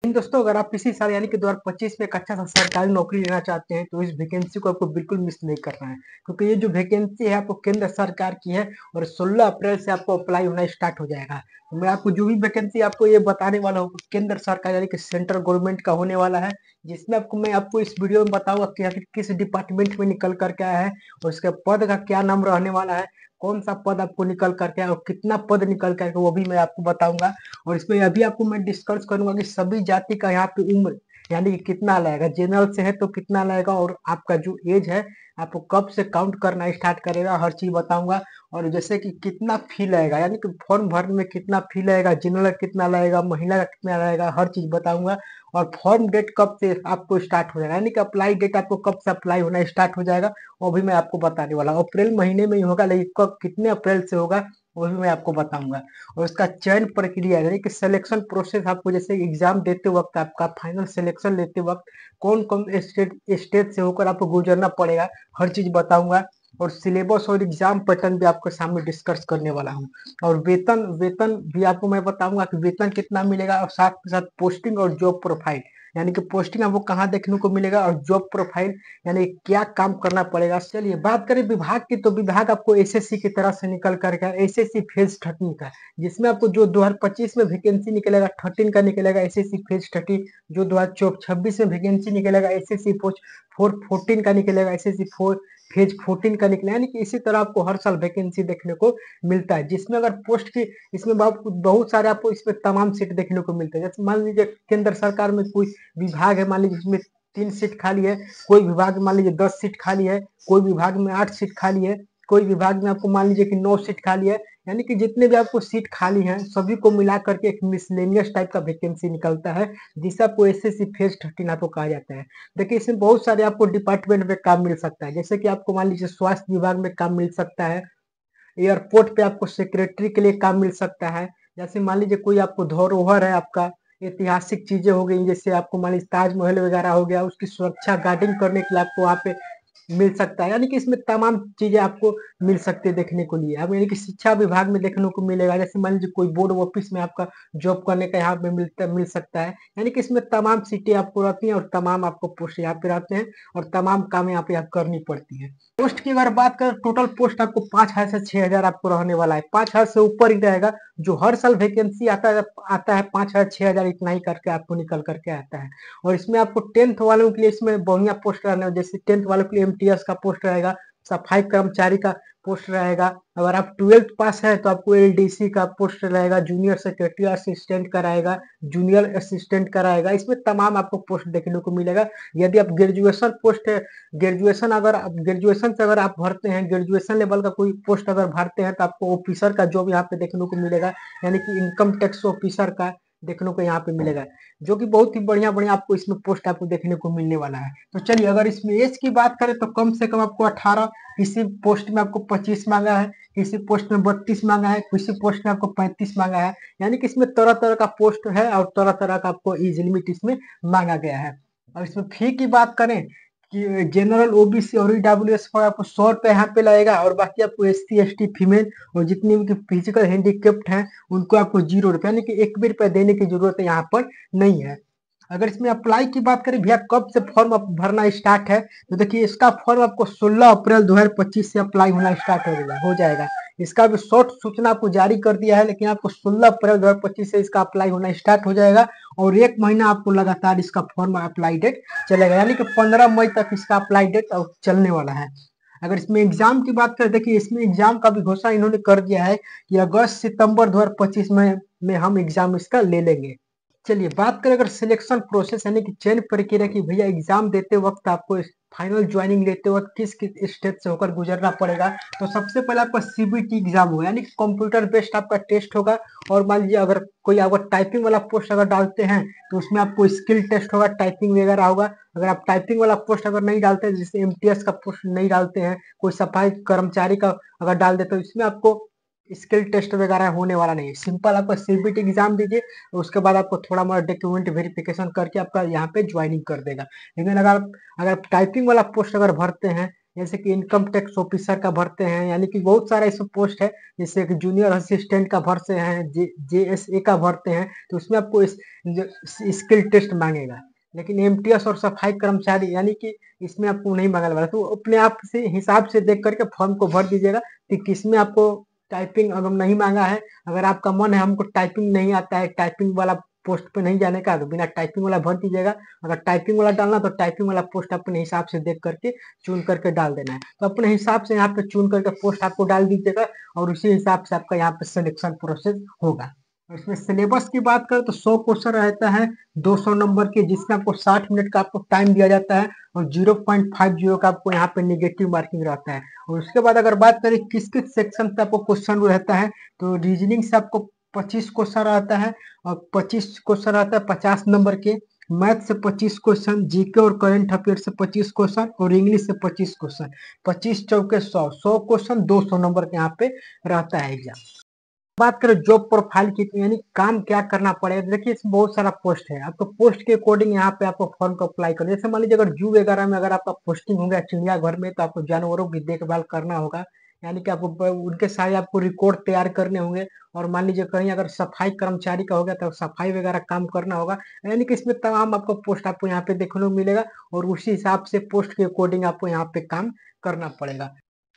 दोस्तों, अगर आप इसी साल यानी कि 2025 में एक अच्छा सा सरकारी नौकरी लेना चाहते हैं तो इस वैकेंसी को आपको बिल्कुल मिस नहीं करना है, क्योंकि ये जो वैकेंसी है आपको केंद्र सरकार की है और 16 अप्रैल से आपको अप्लाई होना स्टार्ट हो जाएगा। तो मैं आपको जो भी वैकेंसी आपको ये बताने वाला हूँ केंद्र सरकार यानी कि सेंट्रल गवर्नमेंट का होने वाला है, जिसमें मैं आपको इस वीडियो में बताऊंगा कि आखिर किस डिपार्टमेंट में निकल करके आया है और इसके पद का क्या नाम रहने वाला है, कौन सा पद आपको निकल करके आया और कितना पद निकल करके वो भी मैं आपको बताऊंगा। और इसमें अभी आपको मैं डिस्कस करूंगा कि सभी जाति का यहाँ पे उम्र यानी कि कितना लगेगा, जनरल से है तो कितना लगेगा और आपका जो एज है आपको कब से काउंट करना स्टार्ट करेगा, हर चीज बताऊंगा। और जैसे कि कितना फी लगेगा यानी कि फॉर्म भरने में कितना फी लगेगा, जनरल का कितना लगेगा, महिला का कितना लगेगा, हर चीज बताऊंगा। और फॉर्म डेट कब से आपको स्टार्ट हो जाएगा यानी कि अप्लाई डेट आपको कब से अप्लाई होना स्टार्ट हो जाएगा वो भी मैं आपको बताने वाला हूँ। अप्रैल महीने में ही होगा, लेकिन कब कितने अप्रैल से होगा वो भी मैं आपको बताऊंगा। और उसका चयन प्रक्रिया यानी कि सिलेक्शन प्रोसेस आपको जैसे एग्जाम देते वक्त आपका फाइनल सिलेक्शन लेते वक्त कौन कौन स्टेट स्टेट से होकर आपको गुजरना पड़ेगा, हर चीज बताऊंगा। और सिलेबस और एग्जाम पैटर्न भी आपके सामने डिस्कस करने वाला हूँ। और वेतन वेतन भी आपको मैं बताऊंगा कि वेतन कितना मिलेगा और साथ के साथ पोस्टिंग और जॉब प्रोफाइल यानी कि पोस्टिंग आपको कहाँ देखने को मिलेगा और जॉब प्रोफाइल यानी क्या काम करना पड़ेगा। चलिए बात करें विभाग की, तो विभाग आपको एसएससी की तरह से निकल करके एसएससी फेज 13 का, जिसमें आपको जो 2025 में वैकेंसी निकलेगा 13 का निकलेगा एसएससी फेज 30, जो 2026 में वैकेंसी निकलेगा एसएससी फोर 14 का निकलेगा, एसएससी फोर फेज 14 का निकलेगा। यानी कि इसी तरह आपको हर साल वैकेंसी देखने को मिलता है, जिसमें अगर पोस्ट की इसमें बहुत सारे आपको इसमें तमाम सीट देखने को मिलते हैं। जैसे मान लीजिए केंद्र सरकार में कोई विभाग है, मान लीजिए जिसमें 3 सीट खाली है, कोई विभाग में मान लीजिए 10 सीट खाली है, कोई विभाग में 8 सीट खाली है, कोई विभाग में आपको मान लीजिए कि 9 सीट खाली है। यानी कि जितने भी आपको सीट खाली हैं सभी को मिला करके एक मिसलेनियस टाइप का वैकेंसी निकलता है, जिसे आपको एसएससी फेज 13 आपको कहा जाता है। देखिए इसमें बहुत सारे आपको डिपार्टमेंट में काम मिल सकता है, जैसे कि आपको मान लीजिए स्वास्थ्य विभाग में काम मिल सकता है, एयरपोर्ट पे आपको सेक्रेटरी के लिए काम मिल सकता है। जैसे मान लीजिए कोई आपको धरोहर है, आपका ऐतिहासिक चीजें हो गई, जैसे आपको मान लीजिए ताजमहल वगैरह हो गया, उसकी सुरक्षा गार्डिंग करने के लिए आपको वहाँ पे मिल सकता है। यानी कि इसमें तमाम चीजें आपको मिल सकती है देखने को लिए। अब यानी कि शिक्षा विभाग में देखने को मिलेगा, जैसे मान लीजिए कोई बोर्ड ऑफिस में आपका जॉब करने का यहाँ पे मिल सकता है। यानी कि इसमें तमाम सीटें आपको रहती हैं और तमाम आपको पोस्ट यहाँ पे रहते हैं और तमाम काम यहाँ पे आप करनी पड़ती है। पोस्ट की अगर बात करें, टोटल पोस्ट आपको 5,000 से 6,000 आपको रहने वाला है, 5,000 से ऊपर ही रहेगा। जो हर साल वैकेंसी आता है 5,000 6,000 इतना ही करके आपको निकल करके आता है। और इसमें आपको टेंथ वालों के लिए इसमें बढ़िया पोस्ट रहने, जैसे टेंथ वालों के लिए एमटीएस का पोस्ट रहेगा, सफाई कर्मचारी का पोस्ट रहेगा। अगर आप 12th पास है तो आपको एलडीसी का पोस्ट रहेगा, जूनियर सेक्रेटरी असिस्टेंट का रहेगा, जूनियर असिस्टेंट का रहेगा। इसमें तमाम आपको पोस्ट देखने को मिलेगा। यदि आप ग्रेजुएशन पोस्ट है, ग्रेजुएशन से अगर आप भरते हैं, ग्रेजुएशन लेवल का कोई पोस्ट अगर भरते हैं तो आपको ऑफिसर का जॉब यहाँ पे देखने को मिलेगा, यानी कि इनकम टैक्स ऑफिसर का देखने को यहाँ पे मिलेगा, जो कि बहुत ही बढ़िया बढ़िया आपको इसमें पोस्ट आपको देखने को मिलने वाला है। तो चलिए अगर इसमें एज की बात करें तो कम से कम आपको 18, किसी पोस्ट में आपको 25 मांगा है, किसी पोस्ट में 32 मांगा है, किसी पोस्ट में आपको 35 मांगा है। यानी कि इसमें तरह तरह का पोस्ट है और तरह तरह का आपको एज लिमिट इसमें मांगा गया है। और इसमें फी की बात करें कि जनरल ओबीसी और ईडब्ल्यूएस पर आपको 100 रुपये यहाँ पे लगेगा, और बाकी आपको एससी एसटी फीमेल और जितनी भी फिजिकल हैंडीकेप्ट हैं उनको आपको 0 रुपये यानी कि 1 भी रुपया देने की जरूरत यहाँ पर नहीं है। अगर इसमें अप्लाई की बात करें भैया कब से फॉर्म भरना स्टार्ट है, तो देखिए इसका फॉर्म आपको 16 अप्रैल 2025 से अप्लाई होना स्टार्ट हो जाएगा। इसका भी शॉर्ट सूचना आपको जारी कर दिया है, लेकिन आपको 16 अप्रैल 2025 से इसका अप्लाई होना स्टार्ट हो जाएगा और 1 महीना आपको लगातार इसका फॉर्म अप्लाई डेट चलेगा, यानी कि 15 मई तक इसका अप्लाई डेट चलने वाला है। अगर इसमें एग्जाम की बात करें, देखिए इसमें एग्जाम का भी घोषणा इन्होंने कर दिया है कि अगस्त सितंबर 2025 में हम एग्जाम इसका ले लेंगे। चलिए बात करें अगर सिलेक्शन प्रोसेस यानी कि चयन प्रक्रिया की, भैया एग्जाम देते वक्त आपको फाइनल ज्वाइनिंग लेते वक्त किस किस स्टेप से होकर गुजरना पड़ेगा, तो सबसे पहले आपका सीबीटी एग्जाम होगा यानी कि कंप्यूटर बेस्ड आपका टेस्ट होगा। और मान लीजिए अगर कोई अगर टाइपिंग वाला पोस्ट अगर डालते हैं तो उसमें आपको स्किल टेस्ट होगा, टाइपिंग वगैरह होगा। अगर आप टाइपिंग वाला पोस्ट अगर नहीं डालते हैं, जैसे एमटीएस का पोस्ट नहीं डालते हैं, कोई सफाई कर्मचारी का अगर डाल देते तो इसमें आपको स्किल टेस्ट वगैरह होने वाला नहीं है। सिंपल आपका सीबीटी एग्जाम दीजिए, उसके बाद आपको थोड़ा मोड़ा डॉक्यूमेंट वेरिफिकेशन करके आपका यहाँ पे ज्वाइनिंग कर देगा। लेकिन अगर आप टाइपिंग वाला पोस्ट अगर भरते हैं जैसे कि इनकम टैक्स ऑफिसर का भरते हैं, यानी कि बहुत सारा इसमें पोस्ट है, जैसे कि जूनियर असिस्टेंट का भरते हैं, जेएसए का भरते हैं, तो उसमें आपको स्किल टेस्ट मांगेगा। लेकिन एमटीएस और सफाई कर्मचारी यानी कि इसमें आपको नहीं मांगने वाला, तो अपने आप से हिसाब से देख करके फॉर्म को भर दीजिएगा कि किसमें आपको टाइपिंग अगर नहीं मांगा है, अगर आपका मन है हमको टाइपिंग नहीं आता है, टाइपिंग वाला पोस्ट पे नहीं जाने का, तो बिना टाइपिंग वाला भर दीजिएगा। अगर टाइपिंग वाला डालना तो टाइपिंग वाला पोस्ट अपने हिसाब से देख करके चुन करके डाल देना है। तो अपने हिसाब से यहाँ पे चुन करके पोस्ट आपको डाल दीजिएगा और उसी हिसाब से आपका यहाँ पे सिलेक्शन प्रोसेस होगा। और इसमें सिलेबस की बात करें तो 100 क्वेश्चन रहता है 200 नंबर के, जिसमें आपको 60 मिनट का आपको टाइम दिया जाता है और 0.50 का आपको यहाँ पे निगेटिव मार्किंग रहता है। और उसके बाद अगर बात करें किस किस सेक्शन से आपको क्वेश्चन रहता है, तो रीजनिंग से आपको 25 क्वेश्चन रहता है और 25 क्वेश्चन रहता है 50 नंबर के, मैथ से 25 क्वेश्चन, जीके और करंट अफेयर से 25 क्वेश्चन और इंग्लिश से 25 क्वेश्चन, 25 चौके 100 क्वेश्चन 200 नंबर के यहाँ पे रहता है एग्जाम। बात करें जॉब प्रोफाइल की, तो यानी काम क्या करना पड़ेगा, देखिए इसमें बहुत सारा पोस्ट है, आपको पोस्ट के अकॉर्डिंग यहाँ पे आपको फॉर्म को अप्लाई करो। जैसे मान लीजिए अगर जू वगैरह में अगर आपका पोस्टिंग हो गया चिड़ियाघर में, तो आपको जानवरों की देखभाल करना होगा, यानी कि आपको उनके सारे आपको रिकॉर्ड तैयार करने होंगे। और मान लीजिए कहीं अगर सफाई कर्मचारी का हो गया तो सफाई वगैरह काम करना होगा, यानी कि इसमें तमाम आपको पोस्ट आपको यहाँ पे देखने को मिलेगा और उसी हिसाब से पोस्ट के अकॉर्डिंग आपको यहाँ पे काम करना पड़ेगा।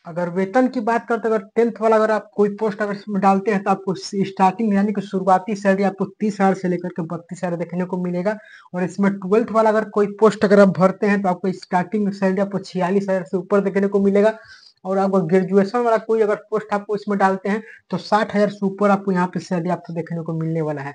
अगर वेतन की बात करते हैं, अगर 10th वाला अगर आप कोई पोस्ट अगर इसमें डालते हैं तो आपको स्टार्टिंग यानी कि शुरुआती सैलरी आपको 30,000 से लेकर के 32,000 देखने को मिलेगा। और इसमें 12th वाला अगर कोई पोस्ट अगर आप भरते हैं तो आपको स्टार्टिंग सैलरी आपको 46,000 से ऊपर देखने को मिलेगा। और आपको ग्रेजुएशन वाला कोई अगर पोस्ट आपको इसमें डालते हैं तो 60,000 से ऊपर आपको यहाँ पे सैलरी आपको देखने को मिलने वाला है।